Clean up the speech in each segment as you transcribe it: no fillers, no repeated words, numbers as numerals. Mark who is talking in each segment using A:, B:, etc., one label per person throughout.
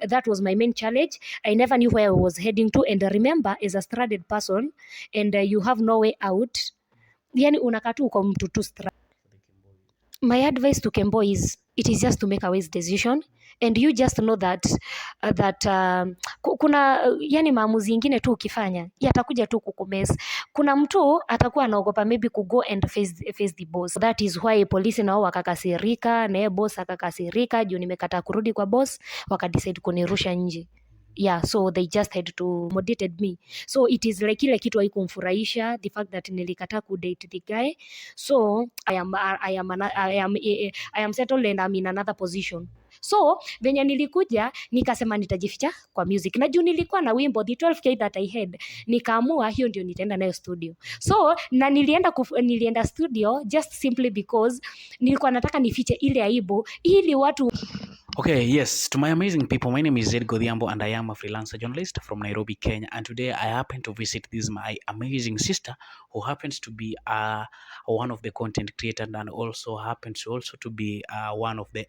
A: That was my main challenge. I never knew where I was heading to, and remember, as a stranded person and you have no way out, yani unakaa tu uko mtu tu stranded. My advice to Kemboi is, it is just to make a wise decision, and you just know that kuna yani maamuzi ingine tu ukifanya yatakuja tu kukumess. Kuna mtu atakuwa anaogopa maybe go and face the boss. That is why polisi nao wakakasirika, na boss akakasirika juu nimekataa kurudi kwa boss, wakadecide kunirusha nje. Yeah, so they just had to motivated me. So it is like ile kitu haikumfurahisha, the fact that nilikataa kudate the guy. So I am settled and I'm in another position. So venye nilikuja nikasema nitajificha kwa music, na juu nilikuwa na wimbo the 12k that I had, nikaamua hiyo ndio nitaenda nayo studio. So na nilienda studio just simply because nilikuwa nataka nifiche ile aibu ili watu.
B: Okay, yes, to my amazing people, my name is Zed Godhiambo and I am a freelancer journalist from Nairobi, Kenya. And today I happen to visit this my amazing sister who happens to be one of the content creators and also happens also to be one of the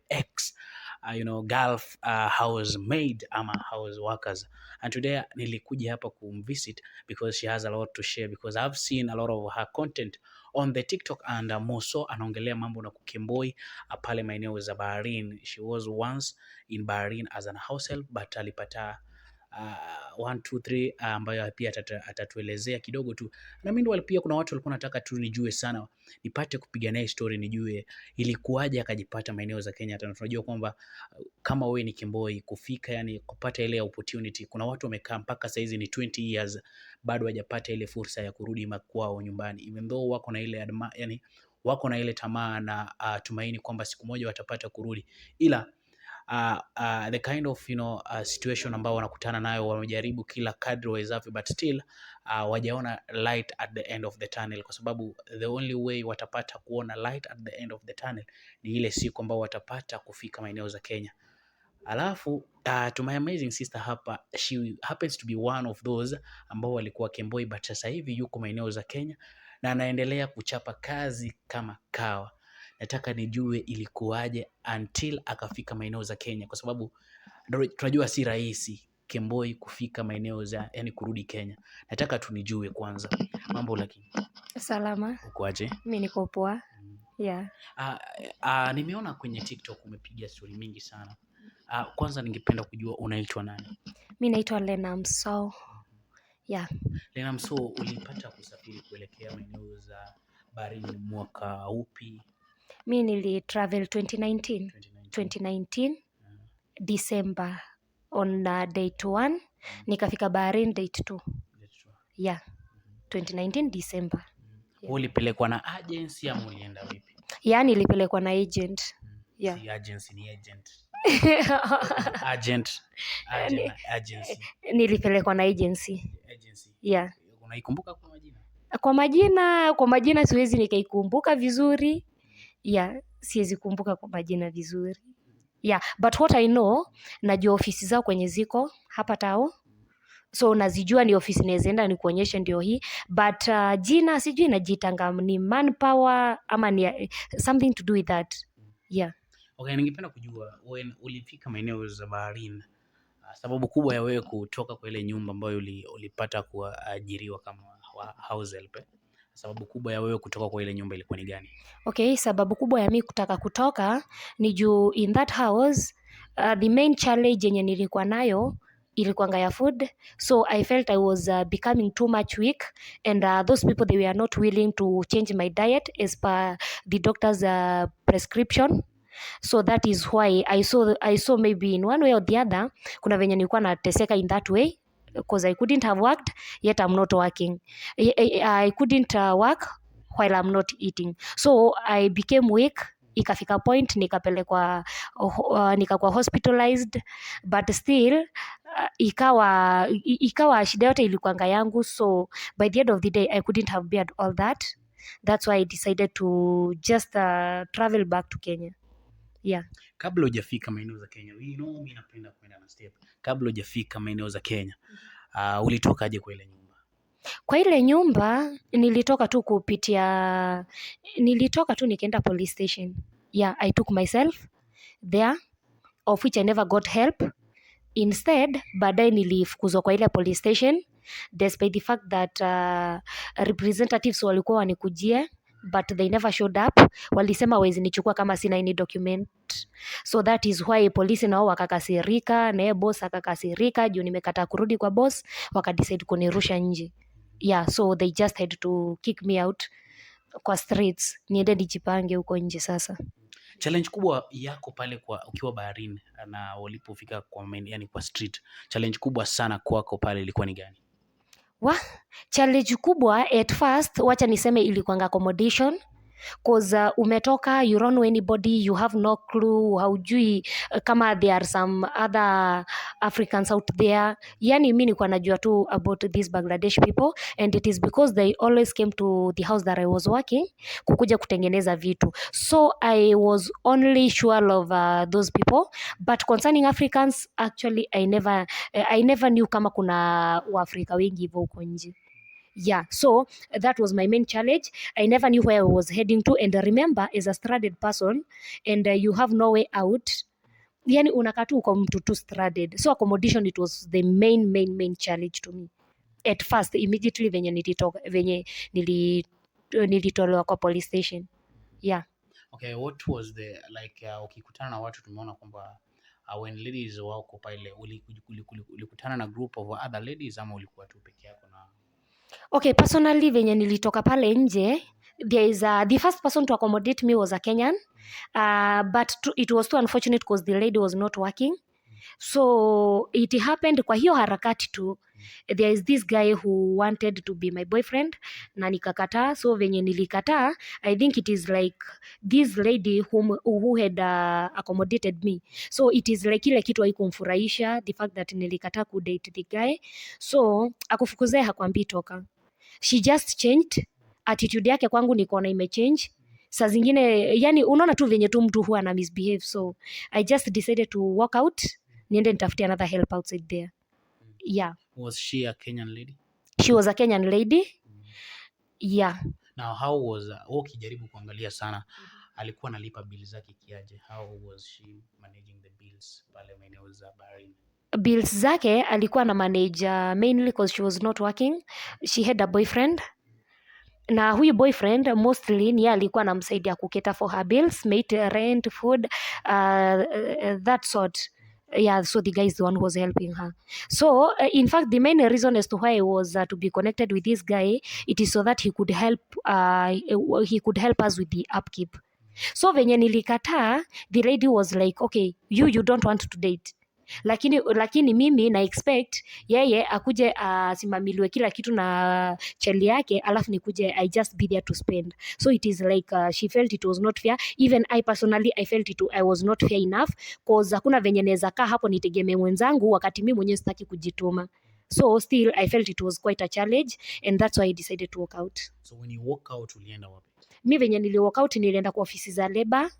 B: Gulf housemaid ama house workers. And today nilikuja hapa kumvisit because she has a lot to share, because I've seen a lot of her content on the TikTok and more so anaongelea mambo na Kemboi pale maeneo za Bahrain. She was once in Bahrain as an house help but alipata 1 2 3 ambayo pia atatuelezea kidogo tu. Na mimi pia kuna watu walikuwa nataka tu nijue sana, nipate kupiga naye story, nijue ilikuwaje akajipata maeneo za Kenya. Hata tunajua kwamba kama wewe ni Kemboi kufika, yani kupata ile opportunity, kuna watu wamekaa mpaka saizi ni 20 years bado hajapata ile fursa ya kurudi makwao nyumbani, even though wako na ile wako na ile tamaa na tumaini kwamba siku moja watapata kurudi, ila the kind of situation ambao wanakutana nayo, wamejaribu kila kadri wawezavyo but still wajaona light at the end of the tunnel, kwa sababu the only way watapata kuona light at the end of the tunnel ni ile siku ambao watapata kufika maeneo za Kenya. Alafu to my amazing sister hapa, she happens to be one of those ambao walikuwa Kemboi but sasa hivi yuko maeneo za Kenya na anaendelea kuchapa kazi kama kawa. Nataka nijue ilikuwaje until akafika maeneo za Kenya, kwa sababu tunajua si rahisi Kemboi kufika maeneo za, yani kurudi Kenya. Nataka tunijue kwanza mambo. Lakini
A: salama,
B: ukoaje?
A: Mimi niko poa. Yeah.
B: Nimeona kwenye TikTok umepiga story mingi sana. Kwanza ningependa kujua unaitwa nani?
A: Mimi naitwa Lena Mso. Yeah.
B: Lena Mso, ulipata kusafiri kuelekea maeneo za Bahrain mwaka upi?
A: Mimi nilitravel 2019 December on date 1, nikafika Bahrain date 2. Yeah. 2019 December.
B: Yeah. Ulipelekwa na agency ama ulienda vipi?
A: Yani nilipelekwa na agent. Yeah.
B: Si agency, ni agent. Agency.
A: Nilipelekwa na agency. Yeah.
B: Unaikumbuka kwa majina?
A: Kwa majina siwezi nikaikumbuka vizuri. Yeah, siwezi kumbuka kwa majina vizuri. Yeah, but what I know, najua ofisi zao kwenye ziko hapa tao. So nazijua ni ofisi nawezaenda ni kuonyesha ndio hii, but jina sijui najitanga ni manpower ama ni something to do with that. Yeah. Okay,
B: ningependa kujua when ulifika maeneo za Bahrain, sababu kubwa ya wewe kutoka kwa ile nyumba ambayo ulipata kuajiriwa kama house help, sababu kubwa ya wewe kutoka kwa ile nyumba ilikuwa ni gani?
A: Okay, sababu kubwa ya mimi kutaka kutoka ni juu in that house the main challenge yenye nilikuwa nayo ilikuwa ya food. So I felt I was becoming too much weak, and those people, they were not willing to change my diet as per the doctor's prescription. So that is why I saw maybe in one way or the other kuna venye nilikuwa nateseka in that way, because I couldn't have worked yet I'm not working. I couldn't work while I'm not eating. So I became weak. Ikafika point nikakuwa hospitalized, but still ikawa shida yote ilikuanga yangu. So by the end of the day I couldn't have beared all that. That's why I decided to just travel back to Kenya. Yeah.
B: Kabla hujafika maeneo za Kenya, mimi napenda kwenda na step. Kabla hujafika maeneo za Kenya, ulitokaje kwa ile nyumba?
A: Kwa ile nyumba nilitoka tu nikaenda police station. Yeah, I took myself there, of which I never got help. Instead, baadaye nilifukuzwa kwa ile police station despite the fact that representatives walikuwa wanikujie but they never showed up. Walisema wezi nichukua kama sina any document, so that is why polisi nao wakakasirika, naye boss akakasirika juu nimekataa kurudi kwa boss, wakadecide kunirusha nje. Yeah, so they just had to kick me out kwa streets, niende nijipange huko nje. Sasa
B: Challenge kubwa yako pale ukiwa baharini na walipofika yani kwa street, challenge kubwa sana kwako pale ilikuwa ni gani?
A: Challenge kubwa at first, wacha niseme ilikuanga accommodation, cause umetoka, you don't know anybody, you have no clue, haujui kama there are some other Africans out there. Yani mi nilikuwa najua tu about these Bangladesh people, and it is because they always came to the house that I was working kukuja kutengeneza vitu, so I was only sure of those people, but concerning Africans actually I never knew kama kuna Waafrika wengi hivyo huko nje. Yeah, so that was my main challenge. I never knew where I was heading to, and remember, as a stranded person and you have no way out, yani unakaa tu uko mtu tu stranded, so accommodation, it was the main challenge to me at first, immediately venye nilitolewa kwa police station. Yeah.
B: Okay, what was the like ukikutana na watu, tumeona kwamba when ladies wako pale, ulikutana na group of other ladies ama ulikuwa tu peke yako? Na
A: okay, personally venye nilitoka pale nje, there is the first person to accommodate me was a Kenyan, but it was too unfortunate because the lady was not working, so it happened kwa hiyo harakati tu, there is this guy who wanted to be my boyfriend na nikakataa. So venye nilikataa, I think it is like this lady who had accommodated me, so it is like ile kitu haikumfurahisha, the fact that nilikataa kudate the guy, so akufukuzea hakwambii toka, she just changed attitude yake kwangu, nikaona imechange. Saa zingine yani unaona tu venye tu mtu huwa ana misbehave, so I just decided to walk out, niende nitafutie another help outside there. Yeah.
B: Was she a Kenyan lady?
A: She was a Kenyan lady. Yeah.
B: Now how was ukijaribu kuangalia sana, alikuwa analipa bills zake kiaje? How was she managing the bills pale maeneo za Bahrain?
A: Bills zake alikuwa na manage mainly because she was not working. She had a boyfriend, na huyu boyfriend mostly ni alikuwa anamsaidia kuketa for her bills, mate, rent, food, that sort. Yeah, so the guy is the one who was helping her. So in fact, the main reason as to why I was to be connected with this guy, it is so that he could help us with the upkeep. So venye nilikataa, the lady was like, okay, you don't want to date, lakini mimi na expect yeye akuje asimamiliwe kila kitu na cheli yake, alafu nikuje I just be there to spend. So it is like she felt it was not fair. Even I personally, I felt I was not fair enough, cause hakuna venye naweza kaa hapo nitegemee mwenzangu wakati mimi mwenyewe sitaki kujituma. So still I felt it was quite a challenge, and that's why I decided to walk out.
B: So when you walk out, ulienda wapi?
A: Mi venye nili walk out, nilienda kwa ofisi za labor.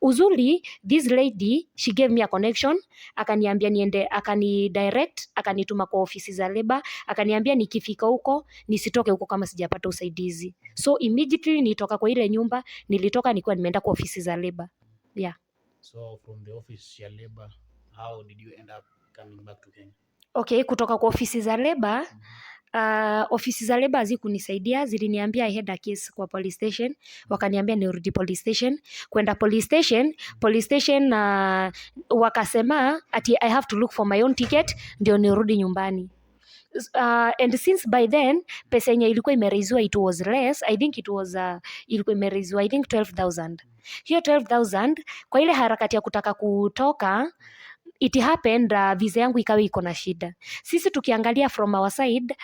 A: Uzuri, this lady, she gave me a connection, akaniambia niende, akanidirect, akanituma kwa ofisi za labor, akaniambia nikifika huko nisitoke huko kama sijapata usaidizi. So immediately nitoka kwa ile nyumba, nilitoka nikiwa nimeenda kwa ofisi za labor. Yeah.
B: So from the office ya labor, how did you end up coming back to Kenya?
A: Okay, kutoka kwa ofisi za labor, ofisi za labor hazikunisaidia, ziliniambia I had a case kwa police station, wakaniambia nirudi police station. Kwenda police station wakasema ati I have to look for my own ticket ndio nirudi nyumbani. And since by then pesa yenye ilikuwa imereziwa it was less, I think it was ilikuwa imereziwa I think 12,000. Hiyo 12,000 kwa ile harakati ya kutaka kutoka, it happened visa yangu ikawa iko na shida. Sisi tukiangalia from our side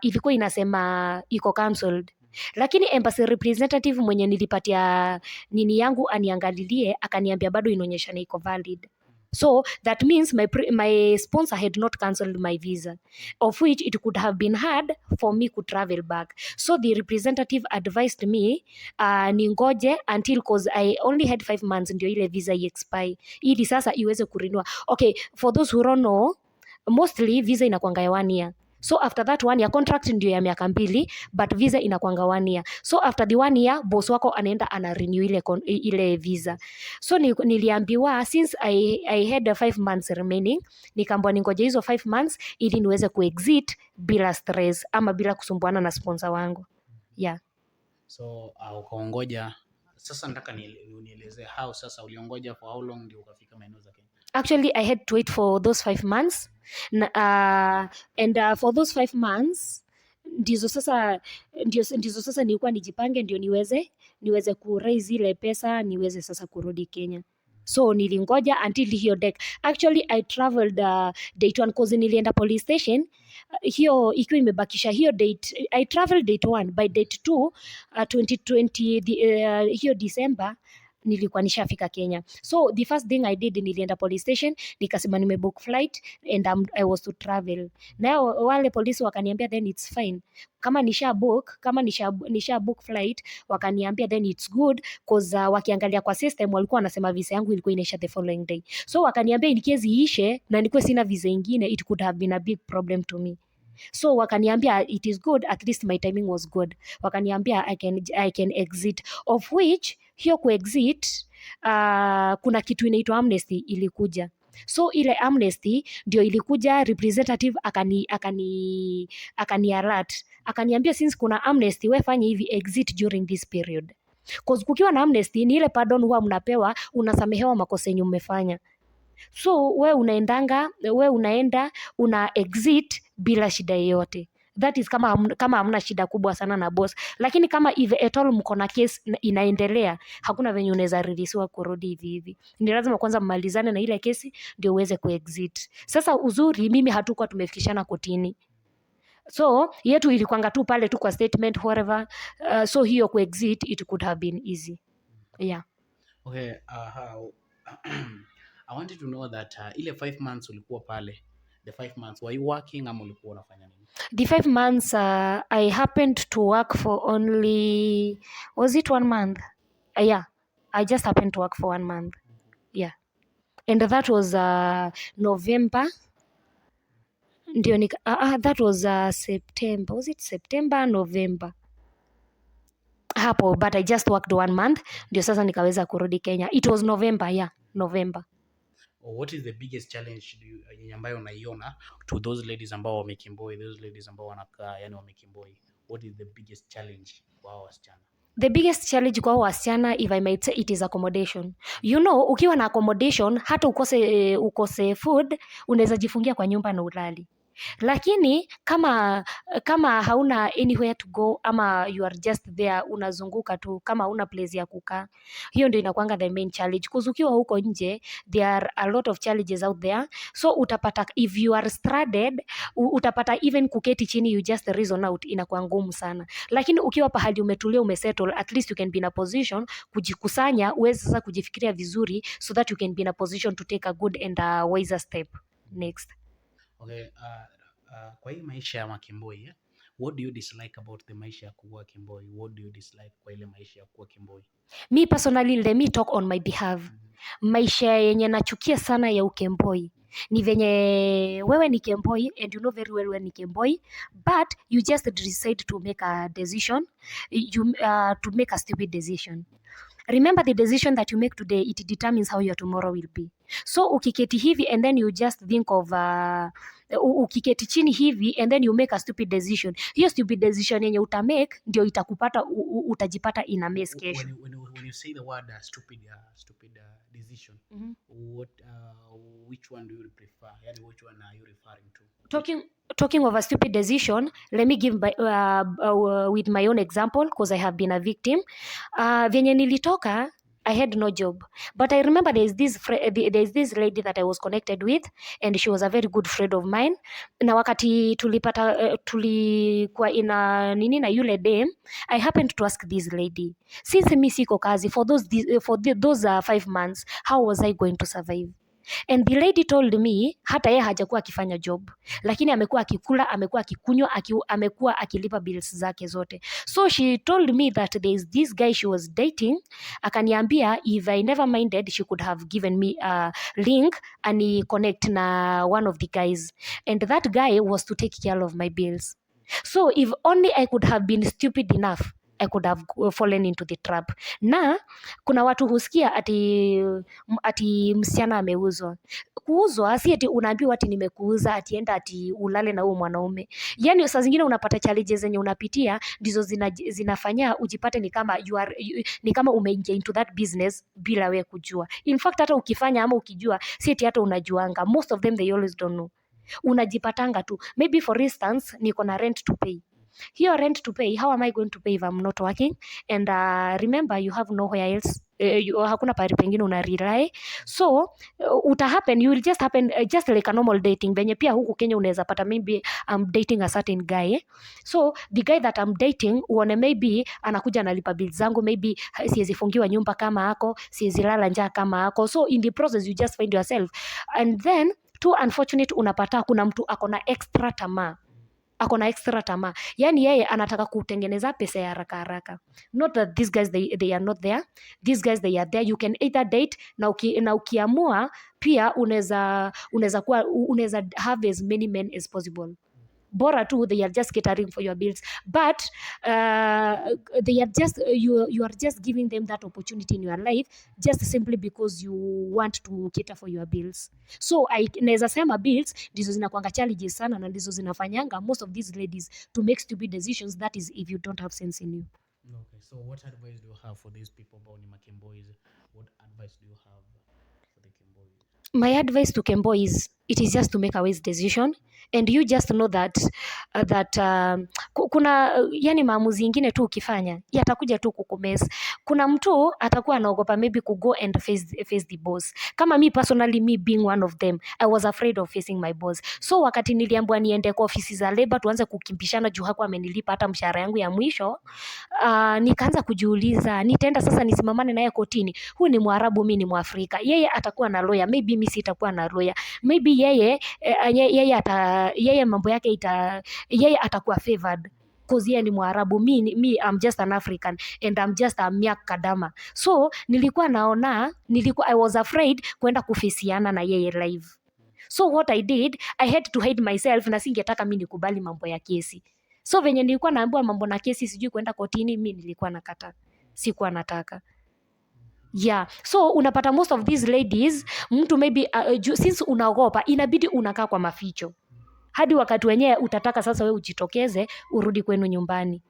A: ilikuwa inasema iko cancelled, lakini embassy representative mwenye nilipatia nini yangu aniangalilie akaniambia bado inaonyesha na iko valid. So that means my sponsor had not cancelled my visa, of which it could have been hard for me to travel back. So the representative advised me ningoje until, cause I only had 5 months ndio ile visa expire, ili sasa iweze kurinua. Okay, for those who don't know, mostly visa inakuanga ya 1 year. So after that 1 year, contract ndio ya miaka 2 but visa inakwanga 1 year. So after the 1 year boss wako anaenda ana renew ile visa. So niliambiwa since I had 5 months remaining, nikaambiwa ningoje hizo 5 months ili niweze kuexit bila stress ama bila kusumbuana na sponsor wangu. Yeah.
B: So ukaongoja. Sasa nataka unielezee how sasa uliongoja for how long ndio ukafika maeneo za Kenya?
A: Actually, I had to wait for those 5 months. And for those 5 months ndizo sasa nilikuwa nijipange ndio niweze kuraise ile pesa niweze sasa kurudi Kenya. So nilingoja until hiyo date. Actually, I traveled date 1 cause nilienda police station. Hiyo ikiwa imebakisha hiyo date. I traveled date 1 by date 2 2020 hiyo December nilikuwa nishafika Kenya. So the first thing I did, nilienda police station nikasema nimebook flight and I was to travel. Now wale polisi wakaniambia then it's fine. Kama nisha book flight wakaniambia then it's good cause wakiangalia kwa system walikuwa wanasema visa yangu ilikuwa inaisha the following day. So wakaniambia in case iishe na nikuwe sina visa ingine, it could have been a big problem to me. So wakaniambia it is good, at least my timing was good. Wakaniambia I can exit, of which hiyo kuexit kuna kitu inaitwa amnesty ilikuja. So ile amnesty ndio ilikuja, representative akani alert, akaniambia since kuna amnesty wewe fanya hivi, exit during this period. Cause kukiwa na amnesty ni ile pardon huwa mnapewa, unasamehewa makosa yenye umefanya. So we unaenda una exit bila shida yoyote. That is kama hamna shida kubwa sana na boss. Lakini kama if at all mko na case inaendelea, hakuna venye unaweza release kurudi hivi. Ni lazima kwanza mmalizane na ile kesi ndio uweze kuexit. Sasa uzuri mimi hatukuwa tumefikishana kotini. So yetu ilikuanga tu pale tu kwa statement whatever. So hiyo kuexit it could have been easy. Yeah.
B: Okay, I wanted to know that ile 5 months ulikuwa pale, the 5 months were you working ama ulikuwa unafanya nini?
A: The 5 months I happened to work for only, was it 1 month? Yeah, I just happened to work for 1 month. Yeah. And that was November. Ndio that was September. Was it September, November? Hapo, but I just worked 1 month ndio sasa nikaweza kurudi Kenya. It was November, yeah, November.
B: What is the biggest challenge ambayo unaiona to those ladies ambao wamekemboi, those ladies ambao wanakaa yani wamekemboi? What is the biggest challenge kwa wasichana?
A: The biggest challenge kwa wasichana, if I might say, it is accommodation. You know, ukiwa na accommodation hata ukose food unaweza jifungia kwa nyumba na ulali. Lakini kama hauna anywhere to go ama you are just there unazunguka tu, kama hauna place ya kukaa, hiyo ndio inakuanga the main challenge. Kuzukiwa huko nje there are a lot of challenges out there. So utapata if you are stranded, utapata even kuketi chini you just reason out inakuwa ngumu sana. Lakini ukiwa pahali umetulia umesettle, at least you can be in a position kujikusanya, uweze sasa kujifikiria vizuri so that you can be in a position to take a good and a wiser step next.
B: Okay, kwa hii maisha ya makemboi, what do you dislike about the maisha ya kuwa kemboi? What do you dislike kwa ile maisha ya kuwa kemboi?
A: Me personally, let me talk on my behalf. Maisha yenye nachukia sana ya ukemboi ni venye wewe ni kemboi and you know very well when ni kemboi, but you just decide to make a decision, to make a stupid decision. Remember, the decision that you make today, it determines how your tomorrow will be. So ukiketi hivi and then you just think of ukiketi chini hivi and then you make a stupid decision. Hiyo stupid decision yenye utamake ndio itakupata, utajipata in a mess kesho.
B: When you say the word stupid decision, which one do you prefer? Yani which one are you referring to?
A: Talking of a stupid decision, let me give with my own example because I have been a victim. Venye nilitoka, I had no job, but I remember there's this lady that I was connected with and she was a very good friend of mine. Na wakati tulikuwa ina nini na yule dem, I happened to ask this lady, since mi siko kazi for those 5 months, how was I going to survive? And the lady told me hata yeye hajakuwa akifanya job, lakini amekuwa akikula, amekuwa akikunywa, amekuwa akilipa bills zake zote. So she told me that there is this guy she was dating, akaniambia if I never minded she could have given me a link and connect na one of the guys, and that guy was to take care of my bills. So if only I could have been stupid enough, I could have fallen into the trap. Na kuna watu husikia ati msichana ameuzwa. Kuuzwa si ati unaambiwa ati nimekuuza ati enda ati ulale na huyo mwanaume. Yani saa zingine unapata challenges zenye unapitia ndizo zinafanya ujipate ni kama umeingia into that business bila we kujua. In fact hata ukifanya ama ukijua si ati hata unajuanga. Most of them they always don't know. Unajipatanga tu. Maybe for instance niko na rent to pay. Hiyo rent to pay, how am I going to pay if I'm not working? And remember you have nowhere else, hakuna pahali pengine una rely. So happen, you will just happen just like a normal dating venye pia huku Kenya unaweza pata maybe I'm dating a certain guy. So the guy that I'm dating uone maybe anakuja analipa bills zangu, maybe siwezi fungiwa nyumba kama ako, siwezi lala njaa kama ako. So in the process you just find yourself, and then too unfortunate unapata kuna mtu akona extra tamaa, yani yeye anataka kutengeneza pesa ya haraka haraka. Not that these guys they are not there, these guys they are there. You can either date na ukiamua pia unaweza have as many men as possible, bora tu they are just catering for your bills, but they are just you are just giving them that opportunity in your life just simply because you want to cater for your bills. So naweza sema bills ndizo zinakuanga challenges sana na ndizo zinafanyanga most of these ladies to make stupid decisions, that is if you don't have sense in you.
B: Okay, so what advice do you have for these people about Kembois? What advice do you have for the Kembois?
A: My advice to Kemboi is it is just to make a wise decision, and you just know that kuna yani maamuzi ingine tu ukifanya yatakuja tu kukumesa. Kuna mtu atakuwa anaogopa maybe to go and face the boss. Kama me personally, me being one of them, I was afraid of facing my boss. So wakati niliambiwa niende kwa ofisi za labor tuanze kukimbishana juu hakuwa amenilipa hata mshahara yangu ya mwisho, nikaanza kujiuliza nitaenda sasa nisimamane naye kotini. Huyu ni Mwarabu, mimi ni Mwafrika. Yeye atakuwa na lawyer, maybe mimi sitakuwa na lawyer. Maybe yeye mambo yake yeye atakuwa favored because yeye ni Mwarabu, me I'm just an African and I'm just a Miak Kadama. So I was afraid kwenda kufisiana na yeye live. So what I did, I had to hide myself na singetaka mimi nikubali mambo ya kesi. So venye nilikuwa naambiwa mambo na kesi sijui kwenda kotini, mimi nilikuwa nakata, sikuwa nataka. Yeah, so unapata most of these ladies, mtu maybe since unaogopa inabidi unakaa kwa maficho hadi wakati wenyewe utataka sasa wewe ujitokeze urudi kwenu nyumbani.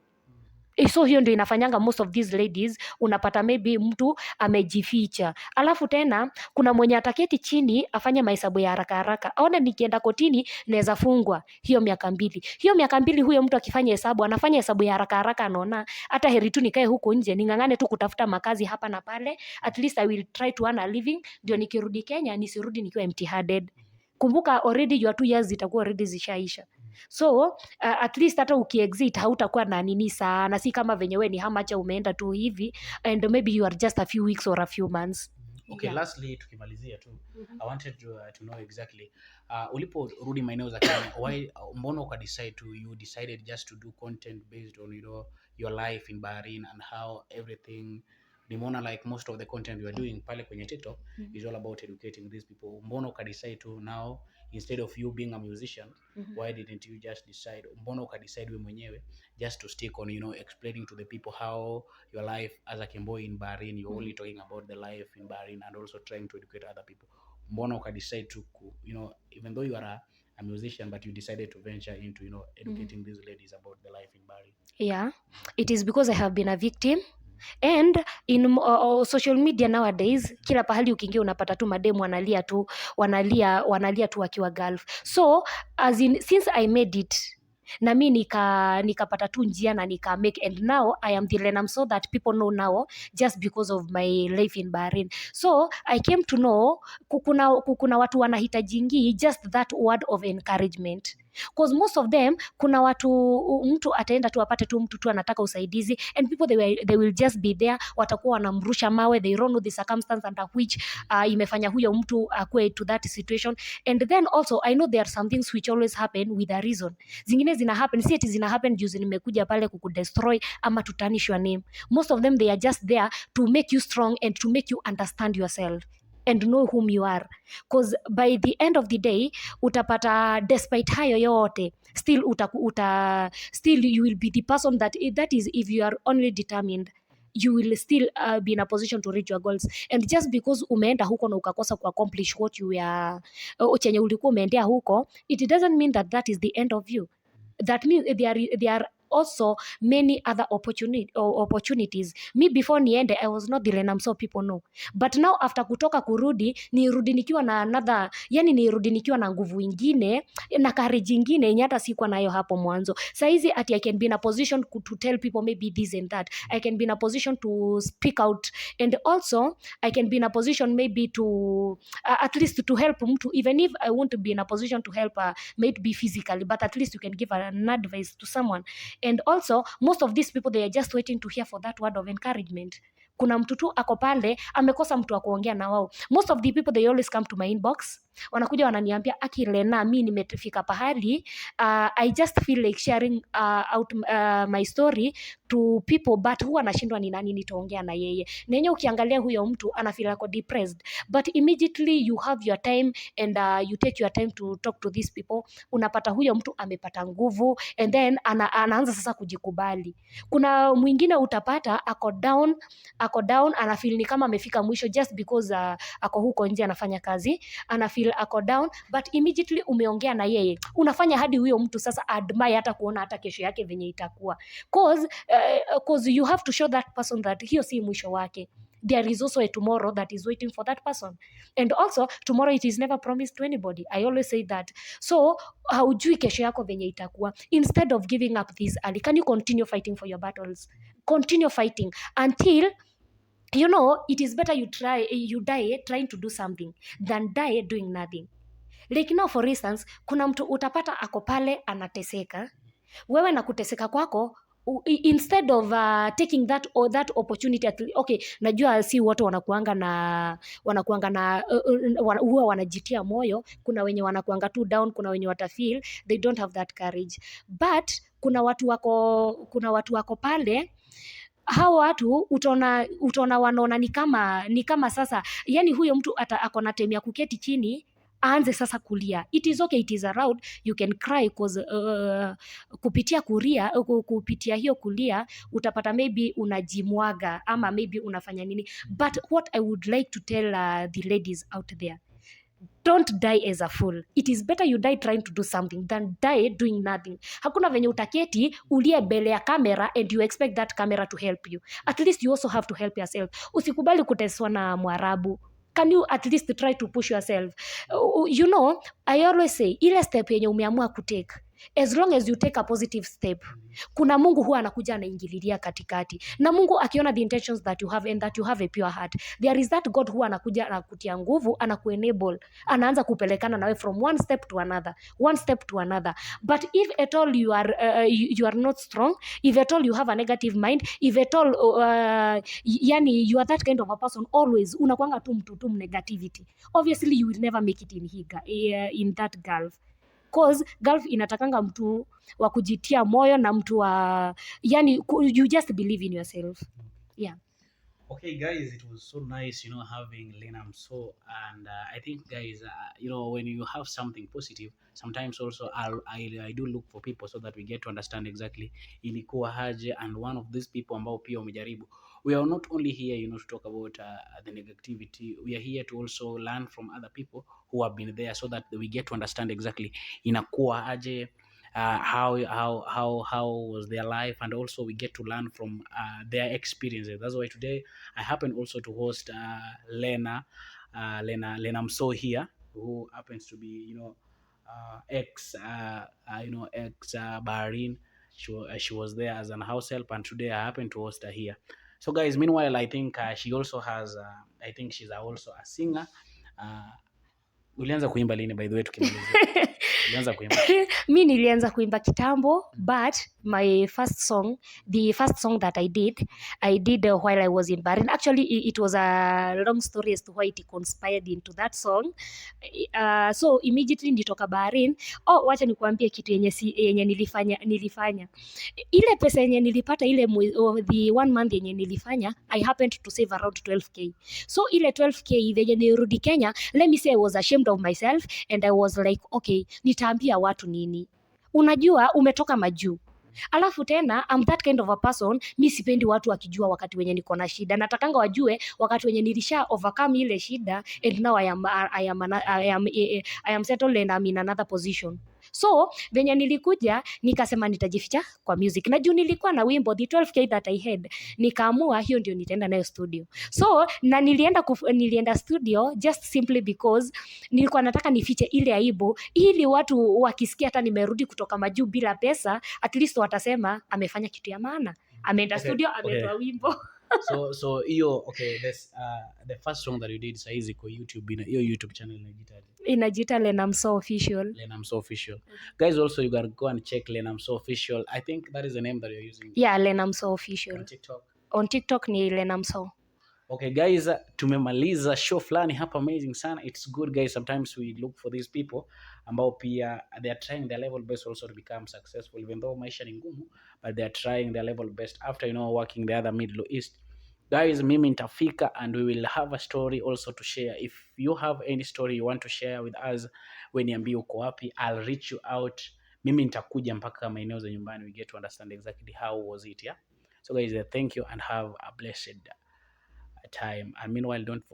A: So hiyo ndio inafanyanga most of these ladies, unapata maybe mtu amejificha, alafu tena kuna mwenye ataketi chini afanye mahesabu ya haraka haraka, aone nikienda kotini naweza fungwa hiyo miaka 2. Hiyo miaka 2 huyo mtu akifanya hesabu, anafanya hesabu ya haraka haraka, anaona hata heri tu nikae huko nje ningangane tu kutafuta makazi hapa na pale, at least I will try to earn a living, ndio nikirudi Kenya nisirudi nikiwa empty handed. Kumbuka already your 2 years zitakuwa already zishaisha. So at least hata ukiexit hautakuwa na nini sana, si kama venye wewe ni hamacha umeenda tu hivi and maybe you are just a few weeks or a few months.
B: Okay, yeah. Lastly tukimalizia tu, I wanted to know exactly uliporudi maeneo za Kenya, why mbona ukadecide you decided just to do content based on your life in Bahrain and how everything. Nimeona like most of the content you are doing pale kwenye TikTok is all about educating these people. Mbona ukadecide to now, instead of you being a musician, why didn't you just decide, mbona ukadecide wewe mwenyewe just to stick on explaining to the people how your life as a Kemboi in Bahrain, you're only talking about the life in Bahrain and also trying to educate other people. Mbona ukadecide to even though you are a musician, but you decided to venture into educating these ladies about the life in Bahrain?
A: Yeah, it is because I have been a victim. And in social media nowadays, kila pahali ukiingia unapata tu mademu wanalia tu wakiwa Gulf. So as in, since I made it, na mi nikapata tu njia na nika make, and now I am the Lenam, so that people know now just because of my life in Bahrain. So I came to know kukuna watu wanahitajingi just that word of encouragement. Because most of them, kuna watu, mtu ataenda tu apate tu mtu tu anataka usaidizi, and people they will just be there, watakuwa wanamrusha mawe, they don't know the circumstance under which imefanya huyo mtu akue to that situation. And then also I know there are some things which always happen with a reason. Zingine zina happen, si eti zina happen juu nimekuja pale kukudestroy ama to tarnish your name. Most of them, they are just there to make you strong and to make you understand yourself and know whom you are, because by the end of the day utapata, despite hayo yote, still still you will be the person that is, if you are only determined, you will still be in a position to reach your goals. And just because umeenda huko na ukakosa accomplish what you are, chenye ulikuwa umeendea huko, it doesn't mean that is the end of you. That means there are also many other opportunities. Me before niende, I was not the Lenam, so people know, but now after kutoka nirudi nikiwa na another, yani nirudi nikiwa na nguvu ingine na courage ingine yenye hata sikuwa nayo hapo mwanzo. Saizi ati I can be in a position to tell people maybe this and that, I can be in a position to speak out, and also I can be in a position maybe to at least to help mtu, even if I won't be in a position to help maybe physically, but at least you can give an advice to someone. And also most of these people, they are just waiting to hear for that word of encouragement. Kuna mtu tu ako pale amekosa mtu wa kuongea na wao. Most of the people, they always come to my inbox, wanakuja wananiambia, Aki Lena, mi nimefika pahali, I just feel like sharing out my story to people, but huwa nashindwa ni nani nitaongea na yeye. Nenye ukiangalia huyo mtu anafeel ako depressed, but immediately you have your time and you take your time to talk to these people, unapata huyo mtu amepata nguvu, and then anaanza sasa kujikubali. Kuna mwingine utapata ako down, anafeel ni kama amefika mwisho just because ako huko nje anafanya kazi, anafeel ako down, but immediately umeongea na yeye, unafanya hadi huyo mtu sasa admire hata kuona hata kesho yake venye itakuwa, cause you have to show that person that hiyo si mwisho wake. There is also a tomorrow that is waiting for that person, and also tomorrow, it is never promised to anybody. I always say that. So haujui kesho yako venye itakuwa. Instead of giving up this early, can you continue fighting for your battles? Continue fighting until you know it is better you die trying to do something than die doing nothing. Like now, for instance, kuna mtu utapata ako pale anateseka, wewe na kuteseka kwako, instead of taking that opportunity okay, najua si wote wanakuanga na huwa wanajitia moyo. Kuna wenye wanakuanga too down, kuna wenye watafeel they don't have that courage, but kuna watu wako pale, hao watu utaona wanaona ni kama sasa, yani huyo mtu ako na time ya kuketi chini aanze sasa kulia. It is okay, it is allowed, you can cry, cause kupitia hiyo kulia utapata maybe unajimwaga ama maybe unafanya nini, but what I would like to tell the ladies out there, don't die as a fool. It is better you die trying to do something than die doing nothing. Hakuna venye utaketi ulie mbele ya camera and you expect that camera to help you. At least you also have to help yourself. Usikubali kuteswa na Mwarabu. Can you at least try to push yourself? You know, I always say, ile step yenye umeamua kutake, as long as you take a positive step, kuna Mungu huwa anakuja anaingililia katikati, na Mungu akiona the intentions that you have and that you have a pure heart, there is that God huwa anakuja anakutia nguvu, anakuenable, anaanza kupelekana nawe from one step to another. But if at all you are not strong, if at all you have a negative mind, if at all yani you are that kind of a person, always unakuanga tu negativity, obviously you will never make it in that gulf. Cause Gulf inatakanga mtu wa kujitia moyo na mtu wa, yani you just believe in yourself. Yeah.
B: Okay, guys, it was so nice, having Lena so, and I think, guys, when you have something positive, sometimes also I do look for people so that we get to understand exactly ilikuwa haje, and one of these people ambao pia umejaribu. We are not only here, to talk about the negativity. We are here to also learn from other people who have been there, so that we get to understand exactly inakuwa aje. How was their life, and also we get to learn from their experiences. That's why today I happen also to host Lena Mso here, who happens to be ex Bahrain. She was there as an house help, and today I happen to host her here. So, guys, meanwhile, I think she also has I think she's also a singer. Ulianza kuimba lini by the way tukimalizia? Ulianza kuimba?
A: Mi nilianza kuimba kitambo, but my first song, the first song that I did while I was in Bahrain. Actually, it was a long story as to why it conspired into that song. So immediately nitoka Bahrain. Oh, wacha nikuambie kitu yenye nilifanya. Ile pesa yenye nilipata the 1 month yenye nilifanya, I happened to save around 12k. So ile 12k yenye nirudi Kenya, let me say I was ashamed of myself and I was like, okay, nitaambia watu nini? Unajua umetoka majuu. Alafu tena I'm that kind of a person, mi sipendi watu wakijua wakati wenye niko na shida. Natakanga wajue wakati wenye nilisha overcome ile shida, and now I am settled and I'm in another position. So venye nilikuja nikasema nitajificha kwa music, na juu nilikuwa na wimbo the 12k that I had, nikaamua hiyo ndio nitaenda nayo studio. So na nilienda studio just simply because nilikuwa nataka nifiche ile aibu, ili watu wakisikia hata nimerudi kutoka majuu bila pesa, at least watasema amefanya kitu ya maana, ameenda studio, ametoa wimbo.
B: So hiyo okay, the first song that you did saizi kwa YouTube, hiyo YouTube channel
A: inajiita Lenamso Official.
B: Lenamso Official. Guys, also you gotta go and check Lenamso Official. I think that is the name that you're using.
A: Yeah, Lenamso Official. On TikTok ni Lenamso.
B: Okay guys, tumemaliza show fulani hapa, amazing sana. It's good guys, sometimes we look for these people ambao pia they are trying their level best also to become successful, even though maisha ni ngumu, but they are trying their level best after working the other Middle East. Guys, mimi nitafika and we will have a story also to share. If you have any story you want to share with us, we niambie uko wapi, I'll reach you out. Mimi nitakuja mpaka maeneo za nyumbani, we get to understand exactly how was it, yeah. So guys, thank you and have a blessed time, and meanwhile don't forget